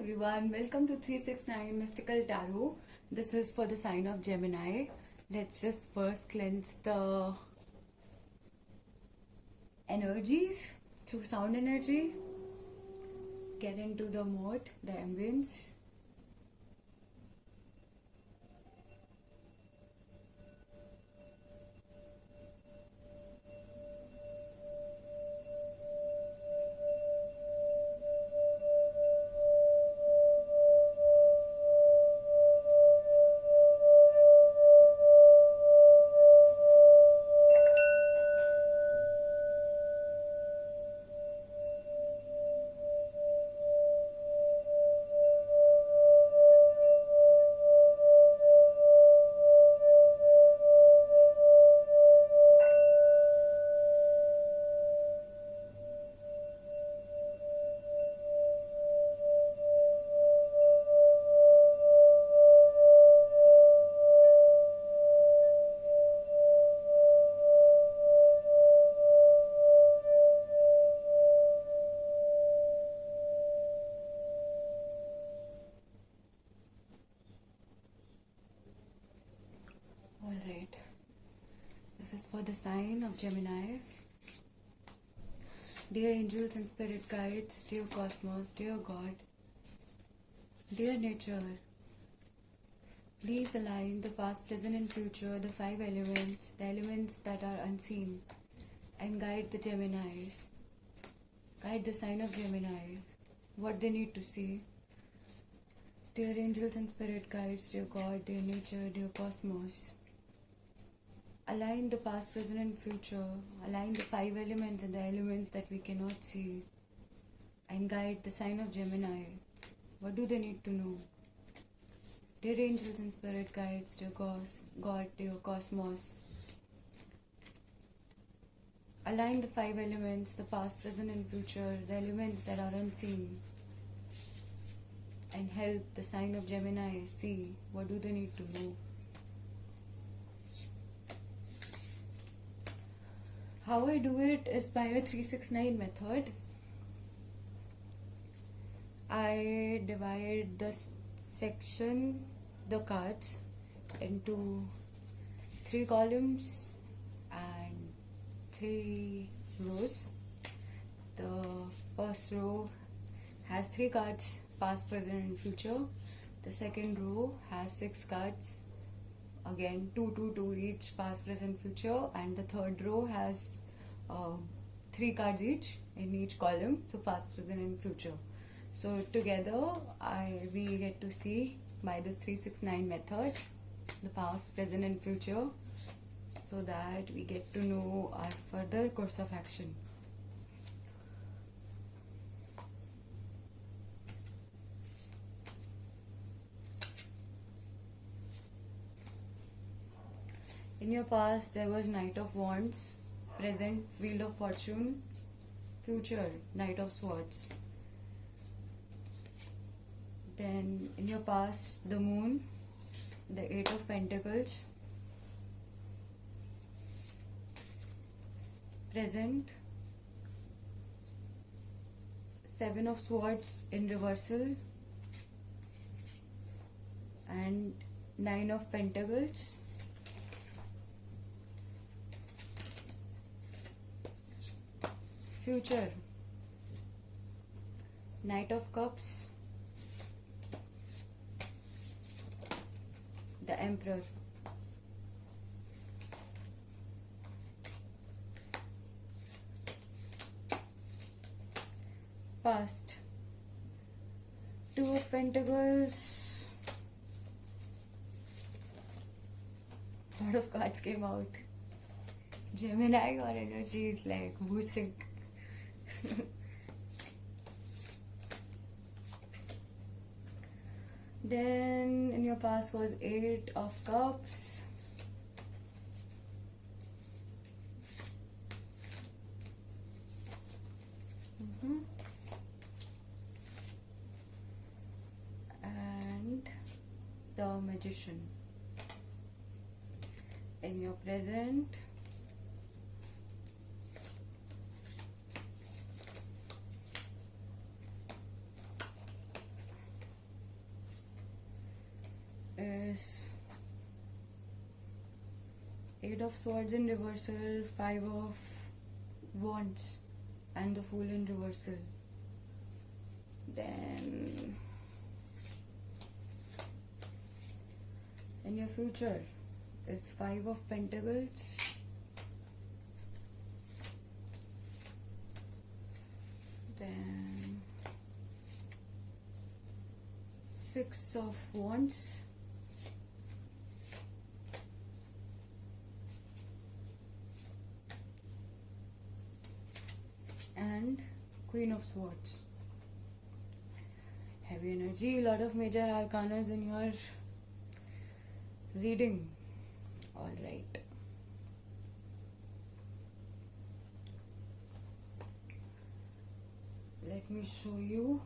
everyone, welcome to 369 Mystical Tarot. This is for the sign of Gemini. Let's just first cleanse the energies through sound energy. Get into the mode, the ambience. Alright, this is for the sign of Gemini. Dear angels and spirit guides, dear cosmos, dear God, dear nature, please align the past, present and future, the five elements, the elements that are unseen, and guide the Geminis. Guide the sign of Gemini, what they need to see. Dear angels and spirit guides, dear God, dear nature, dear cosmos, align the past, present and future, align the five elements and the elements that we cannot see, and guide the sign of Gemini. What do they need to know? Dear angels and spirit guides, dear God, dear cosmos, align the five elements, the past, present and future, the elements that are unseen, and help the sign of Gemini see what do they need to know. How I do it is by a 369 method. I divide the cards into 3 columns and 3 rows. The first row has 3 cards, past, present and future. The second row has 6 cards, again 2 each, past, present, future, and the third row has 3 cards each in each column, so past, present and future. So together we get to see by this 369 method the past, present and future, so that we get to know our further course of action. In your past, there was Knight of Wands, present Wheel of Fortune, future Knight of Swords. Then in your past, the Moon, the 8 of Pentacles, present 7 of Swords in reversal, and 9 of Pentacles. Future, Knight of Cups, the Emperor. Past, 2 of Pentacles. A lot of cards came out. Gemini, your energy is like boosting. Then in your past was 8 of Cups, and the Magician. In your present, is 8 of Swords in reversal, 5 of Wands, and the Fool in reversal. Then in your future is 5 of Pentacles, then 6 of Wands, and Queen of Swords. Heavy energy, lot of major arcanas in your reading. Alright. Let me show you.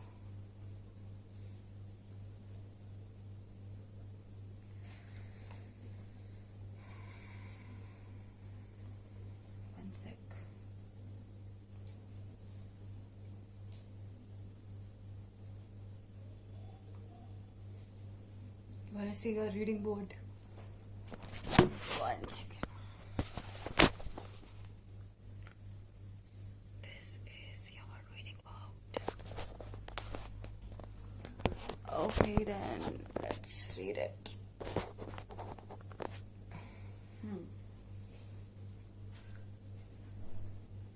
One sec. Wanna see your reading board? One second. This is your reading board. Okay, then let's read it.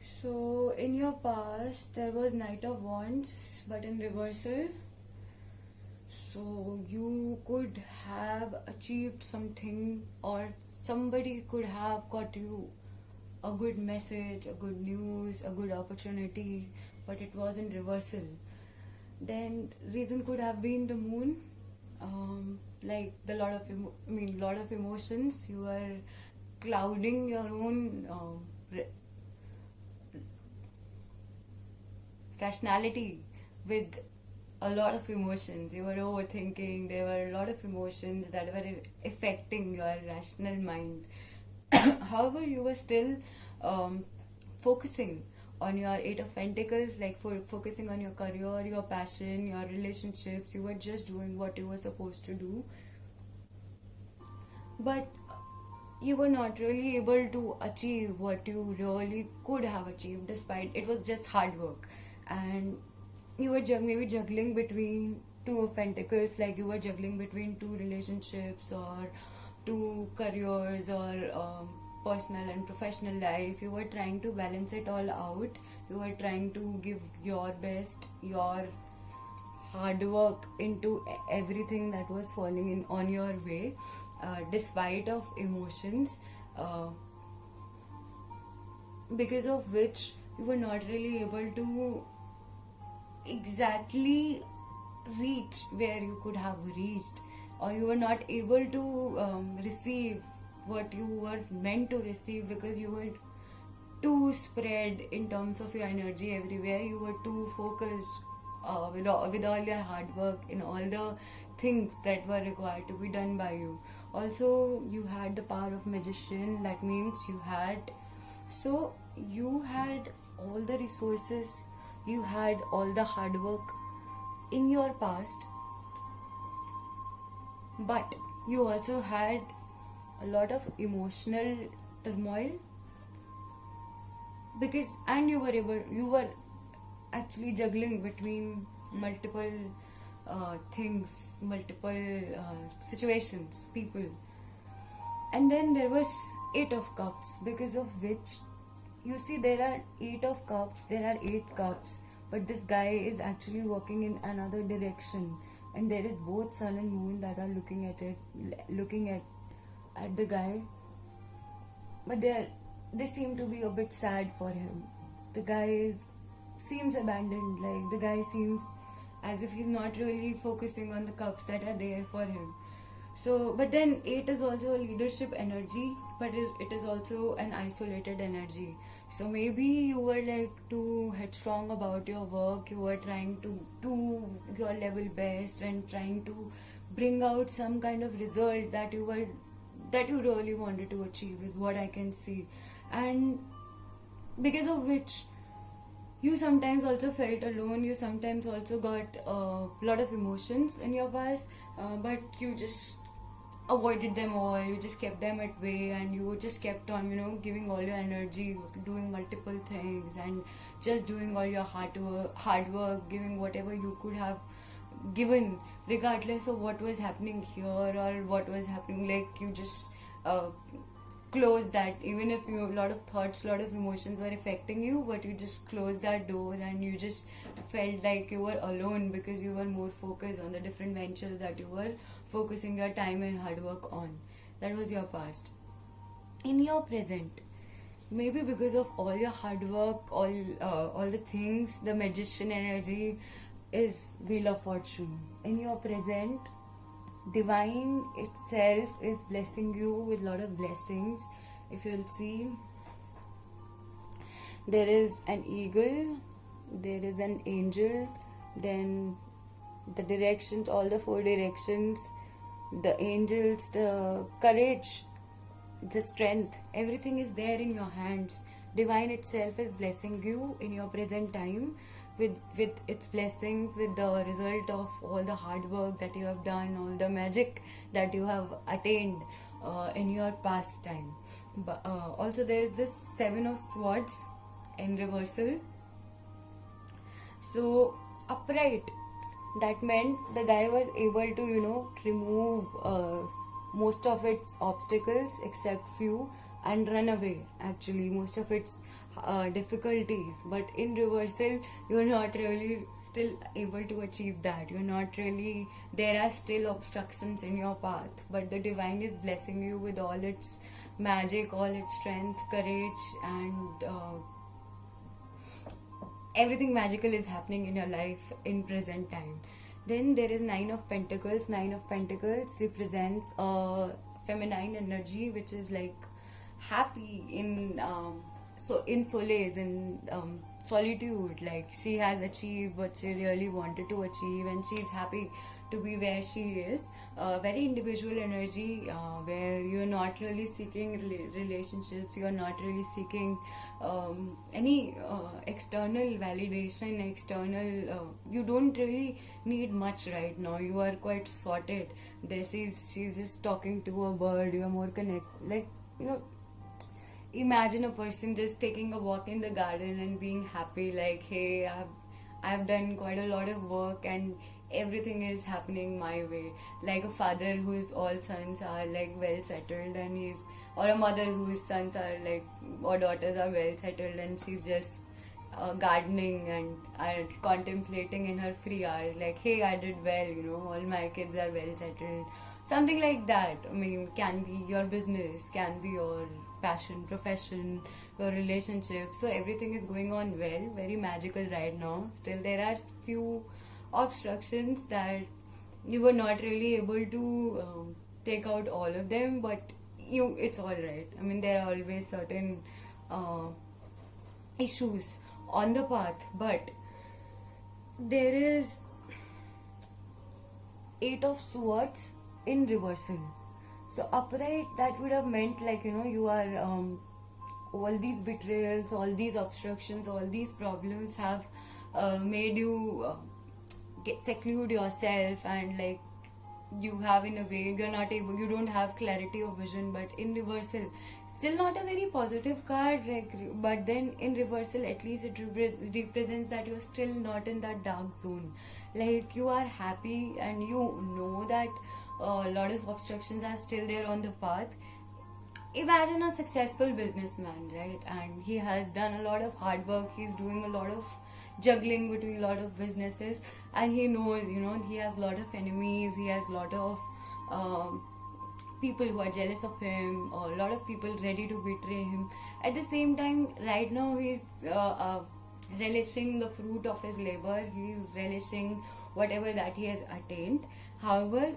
So, in your past, there was Knight of Wands, but in reversal. So, you could have achieved something, or somebody could have got you a good message, a good news, a good opportunity, but it was in reversal. Then reason could have been the moon, like the lot of emotions. You were clouding your own rationality with a lot of emotions. You were overthinking. There were a lot of emotions that were affecting your rational mind. However, you were still focusing on your Eight of Pentacles, like focusing on your career, your passion, your relationships. You were just doing what you were supposed to do. But you were not really able to achieve what you really could have achieved, despite it was just hard work. And you were maybe juggling between Two of Pentacles, like you were juggling between two relationships or two careers or personal and professional life. You were trying to balance it all out. You were trying to give your best, your hard work into everything that was falling in on your way, despite of emotions, because of which you were not really able to exactly reach where you could have reached, or you were not able to receive what you were meant to receive, because you were too spread in terms of your energy everywhere. You were too focused with all your hard work in all the things that were required to be done by you. Also, you had the power of magician. That means you had all the resources, you had all the hard work in your past, but you also had a lot of emotional turmoil, and you were actually juggling between multiple things, multiple situations, people. And then there was Eight of Cups, because of which, you see, there are 8 of Cups, there are 8 cups, but this guy is actually walking in another direction, and there is both sun and moon that are looking at the guy, but they seem to be a bit sad for him. The guy seems abandoned, like the guy seems as if he's not really focusing on the cups that are there for him. So, but then 8 is also a leadership energy, but it is also an isolated energy. So maybe you were like too headstrong about your work. You were trying to do your level best and trying to bring out some kind of result that you really wanted to achieve, is what I can see. And because of which, you sometimes also felt alone. You sometimes also got a lot of emotions in your past, but you just avoided them all, you just kept them at bay, and you just kept on, giving all your energy, doing multiple things, and just doing all your hard work, giving whatever you could have given, regardless of what was happening here or what was happening, like you just uh, close that, even if you a lot of thoughts, a lot of emotions were affecting you, but you just closed that door, and you just felt like you were alone because you were more focused on the different ventures that you were focusing your time and hard work on. That was your past. In your present, maybe because of all your hard work, all the things, the magician energy is wheel of fortune. In your present, divine itself is blessing you with a lot of blessings. If you'll see, there is an eagle, there is an angel, then the directions, all the four directions, the angels, the courage, the strength, everything is there in your hands. Divine itself is blessing you in your present time with its blessings, with the result of all the hard work that you have done, all the magic that you have attained in your past time. But also there is this Seven of Swords in reversal. So upright, that meant the guy was able to remove most of its obstacles except few, and run away, actually, most of its difficulties. But in reversal, you're not really still able to achieve that. You're not really, there are still obstructions in your path, but the divine is blessing you with all its magic, all its strength, courage, and everything magical is happening in your life in present time. Then there is Nine of Pentacles. Nine of Pentacles represents feminine energy, which is like happy in in solace, in solitude. Like she has achieved what she really wanted to achieve, and she's happy to be where she is. Very individual energy, where you're not really seeking relationships, you're not really seeking any external validation, you don't really need much right now. You are quite sorted. There she's just talking to a bird. You're more like imagine a person just taking a walk in the garden and being happy, like, hey, I've done quite a lot of work and everything is happening my way. Like a father whose all sons are like well settled, and or a mother whose sons are like, or daughters are well settled, and she's just gardening and contemplating in her free hours, like, hey, I did well, all my kids are well settled. Something like that. I mean, can be your business, can be your passion, profession, your relationship. So everything is going on well, very magical right now. Still, there are few obstructions that you were not really able to take out all of them, but it's all right. I mean, there are always certain issues on the path, but there is Eight of Swords in reversal. So upright, that would have meant like, you are all these betrayals, all these obstructions, all these problems have made you seclude yourself, and like you have, in a way, you don't have clarity of vision. But in reversal, still not a very positive card, like, but then in reversal, at least it represents that you're still not in that dark zone. Like, you are happy, and you know that a lot of obstructions are still there on the path. Imagine a successful businessman, right? And he has done a lot of hard work. He's doing a lot of juggling between a lot of businesses, and he knows, he has a lot of enemies. He has a lot of people who are jealous of him, or a lot of people ready to betray him. At the same time, right now, he's relishing the fruit of his labor. He's relishing whatever that he has attained. However,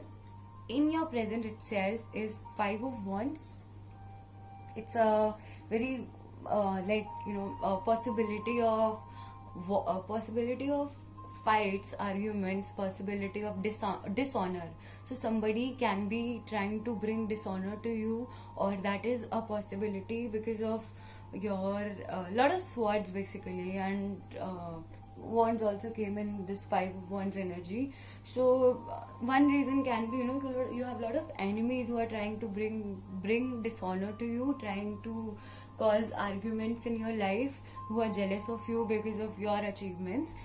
in your present itself is Five of Wands. It's a very a possibility of fights, arguments, possibility of dishonor. So somebody can be trying to bring dishonor to you, or that is a possibility because of your lot of swords basically. And wands also came in this 5 of wands energy. So one reason can be, you have a lot of enemies who are trying to bring dishonor to you, trying to cause arguments in your life, who are jealous of you because of your achievements.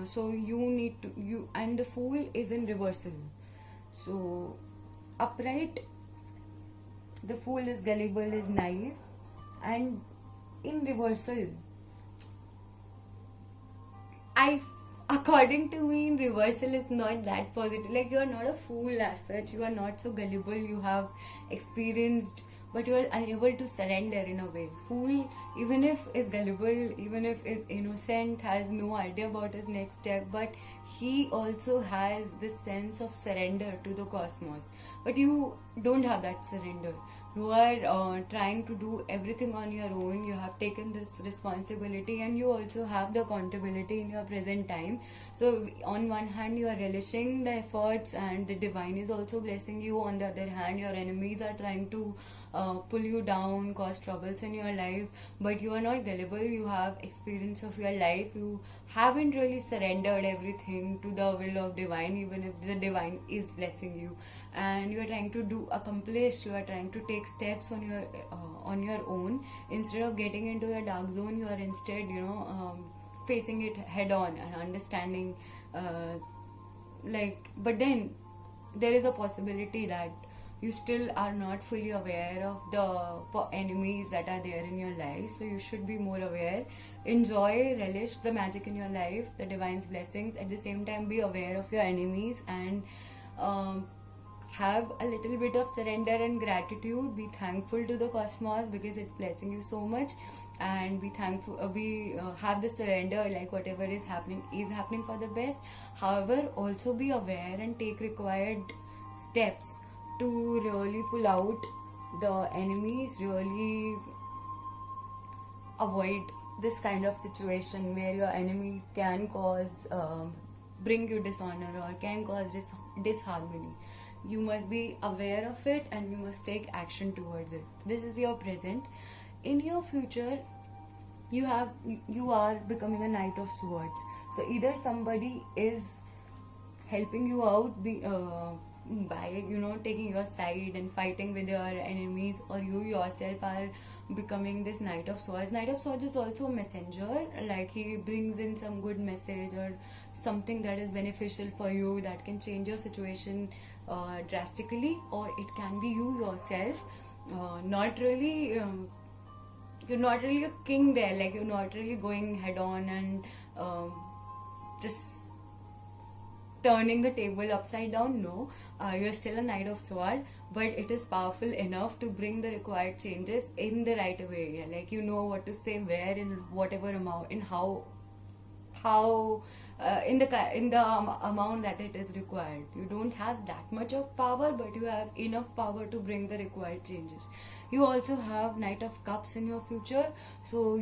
So you need to, and the fool is in reversal. So upright, the fool is gullible, is naive, and in reversal, according to me, in reversal is not that positive. Like, you are not a fool as such, you are not so gullible, you have experienced, but you are unable to surrender in a way. Fool, even if is gullible, even if is innocent, has no idea about his next step, but he also has this sense of surrender to the cosmos. But you don't have that surrender. You are trying to do everything on your own. You have taken this responsibility, and you also have the accountability in your present time. So on one hand, you are relishing the efforts, and the divine is also blessing you. On the other hand, your enemies are trying to pull you down, cause troubles in your life, but you are not gullible. You have experience of your life. You haven't really surrendered everything to the will of divine, even if the divine is blessing you, and you are trying to accomplish. You are trying to take steps on your own. Instead of getting into a dark zone, you are instead facing it head on and understanding, but then there is a possibility that you still are not fully aware of the enemies that are there in your life. So you should be more aware. Enjoy, relish the magic in your life, the divine's blessings. At the same time, be aware of your enemies, and have a little bit of surrender and gratitude. Be thankful to the cosmos because it's blessing you so much, and be thankful. Have the surrender, like whatever is happening for the best. However, also be aware and take required steps to really pull out the enemies, really avoid this kind of situation where your enemies can bring you dishonor, or can cause disharmony. You must be aware of it, and you must take action towards it. This is your present. In your future, you are becoming a Knight of Swords. So either somebody is helping you out by taking your side and fighting with your enemies, or you yourself are becoming this Knight of Swords. Knight of Swords is also a messenger. Like, he brings in some good message or something that is beneficial for you, that can change your situation drastically, or it can be you yourself. You're not really a king there. Like, you're not really going head on and just turning the table upside down. No, you're still a Knight of Sword, but it is powerful enough to bring the required changes in the right way. Like, you know what to say, where, in whatever amount, in how in the amount that it is required. You don't have that much of power, but you have enough power to bring the required changes. You also have Knight of Cups in your future. So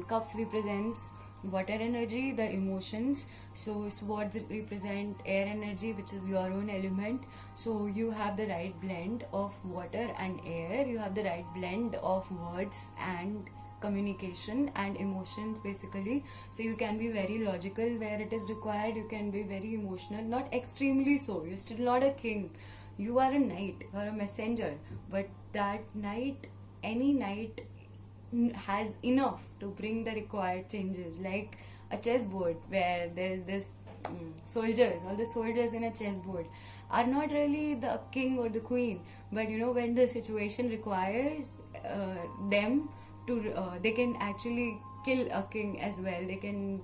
Cups represents water energy, the emotions. So swords represent air energy, which is your own element. So you have the right blend of water and air. You have the right blend of words and communication and emotions, basically. So you can be very logical where it is required. You can be very emotional, not extremely so. You're still not a king. You are a knight, you are a messenger. But that knight, any knight, has enough to bring the required changes. Like a chessboard where there is this soldiers. All the soldiers in a chessboard are not really the king or the queen, but when the situation requires them to, they can actually kill a king as well. They can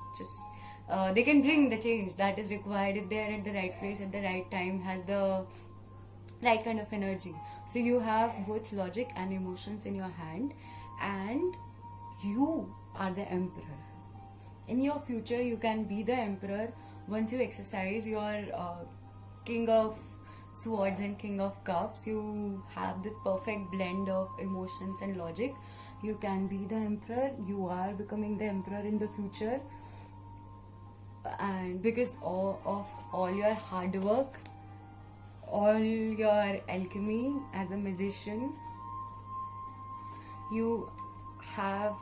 they can bring the change that is required if they are at the right place at the right time, has the right kind of energy. So you have both logic and emotions in your hand, and you are the emperor. In your future, you can be the emperor once you exercise your king of swords and king of cups. You have this perfect blend of emotions and logic. You can be the emperor. You are becoming the emperor in the future, and because of all your hard work, all your alchemy as a magician, you have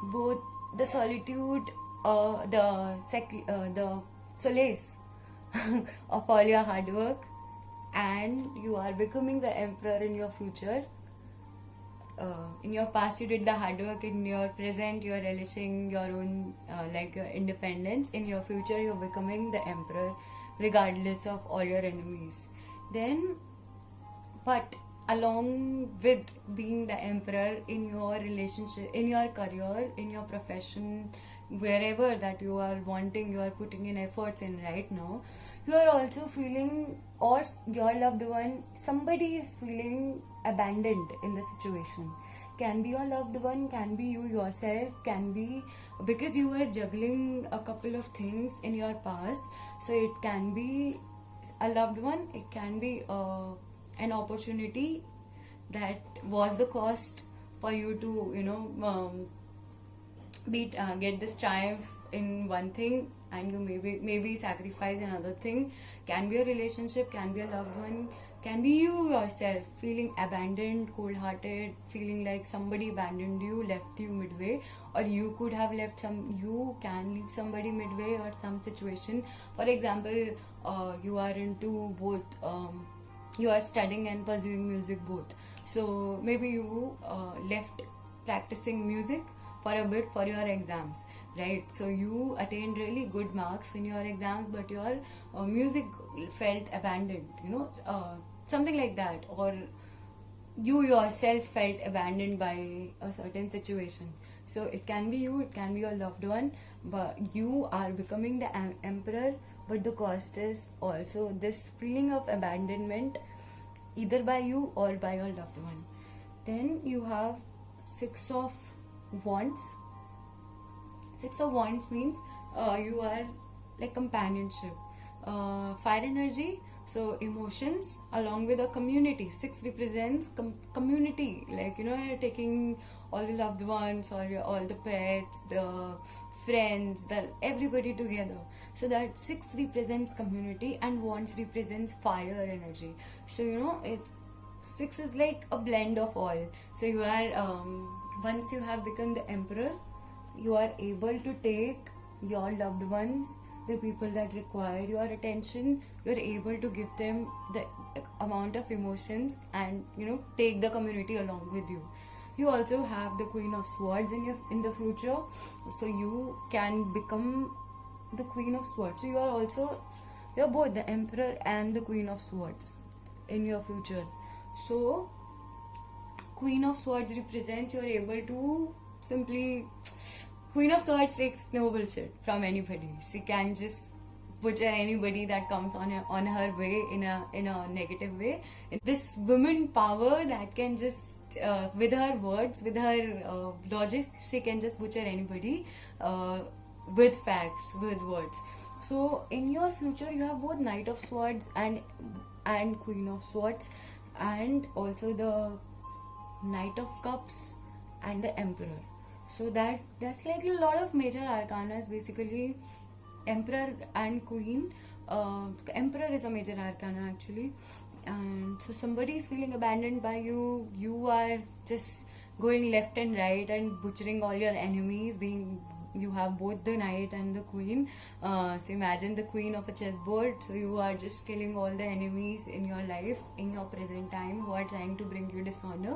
both the solitude the solace of all your hard work, and you are becoming the emperor in your future. In your past you did the hard work, in your present you are relishing your own like your independence. In your future you're becoming the emperor regardless of all your enemies. Then, but along with being the emperor in your relationship, in your career, in your profession, wherever that you are wanting, you are putting in efforts in right now, you are also feeling, or your loved one, somebody is feeling abandoned in the situation. Can be your loved one, can be you yourself, can be because you were juggling a couple of things in your past. So it can be a loved one, it can be an opportunity that was the cost for you to get this triumph in one thing, and you maybe sacrifice another thing. Can be a relationship, can be a loved one, can be you yourself feeling abandoned, cold-hearted, feeling like somebody abandoned you, left you midway, or you could have left you can leave somebody midway or some situation. For example, you are into both, you are studying and pursuing music both. So maybe you left practicing music for a bit for your exams, right? So you attained really good marks in your exams, but your music felt abandoned, something like that. Or you yourself felt abandoned by a certain situation. So it can be you, it can be your loved one, but you are becoming the emperor. But the cost is also this feeling of abandonment, either by you or by your loved one. Then you have Six of Wands. Six of Wands means you are like companionship, fire energy, so emotions along with a community. Six represents community, like you're taking all the loved ones, all the pets, the friends, everybody together. So that six represents community, and wands represents fire energy. So it's six is like a blend of all. So you are once you have become the emperor, you are able to take your loved ones, the people that require your attention, you're able to give them the amount of emotions, and take the community along with you. You also have the Queen of Swords in the future, so you can become the Queen of Swords. So you're both the Emperor and the Queen of Swords in your future. So Queen of Swords represents you're able to simply, Queen of Swords takes no bullshit from anybody. She can just butcher anybody that comes on her way in a negative way. This woman power that can just with her words, with her logic, she can just butcher anybody with facts, with words. So in your future you have both Knight of Swords and Queen of Swords, and also the Knight of Cups and the Emperor. So that's like a lot of major arcanas basically. Emperor and Queen. Emperor is a major arcana actually, and so somebody is feeling abandoned by you. You are just going left and right and butchering all your enemies. You have both the knight and the queen. So imagine the queen of a chessboard. So you are just killing all the enemies in your life, in your present time, who are trying to bring you dishonor.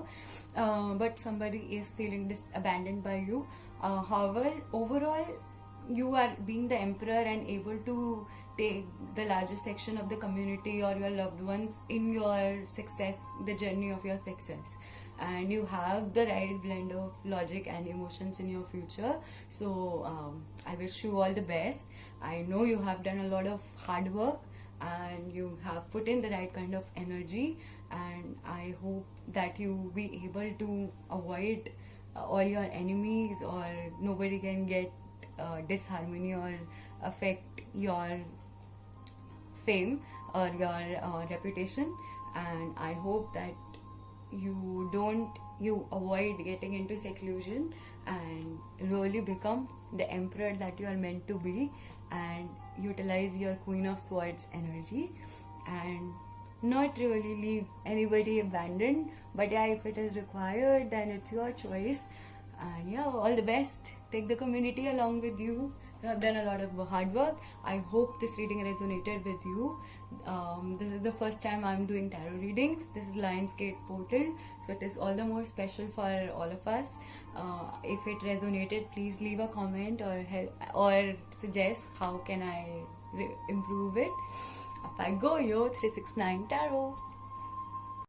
But somebody is feeling abandoned by you. However, overall, you are being the emperor and able to take the larger section of the community or your loved ones in your success, the journey of your success. And you have the right blend of logic and emotions in your future. So I wish you all the best. I know you have done a lot of hard work and you have put in the right kind of energy, and I hope that you be able to avoid all your enemies, or nobody can get disharmony or affect your fame or your reputation. And I hope that you avoid getting into seclusion and really become the emperor that you are meant to be, and utilize your Queen of Swords energy and not really leave anybody abandoned. But yeah, if it is required, then it's your choice. And yeah, all the best. Take the community along with you You have done a lot of hard work. I hope this reading resonated with you. This is the first time I'm doing tarot readings. This is Lionsgate portal, so it is all the more special for all of us. If it resonated, please leave a comment or help or suggest how can I improve it. Up I go, yo, 369 tarot.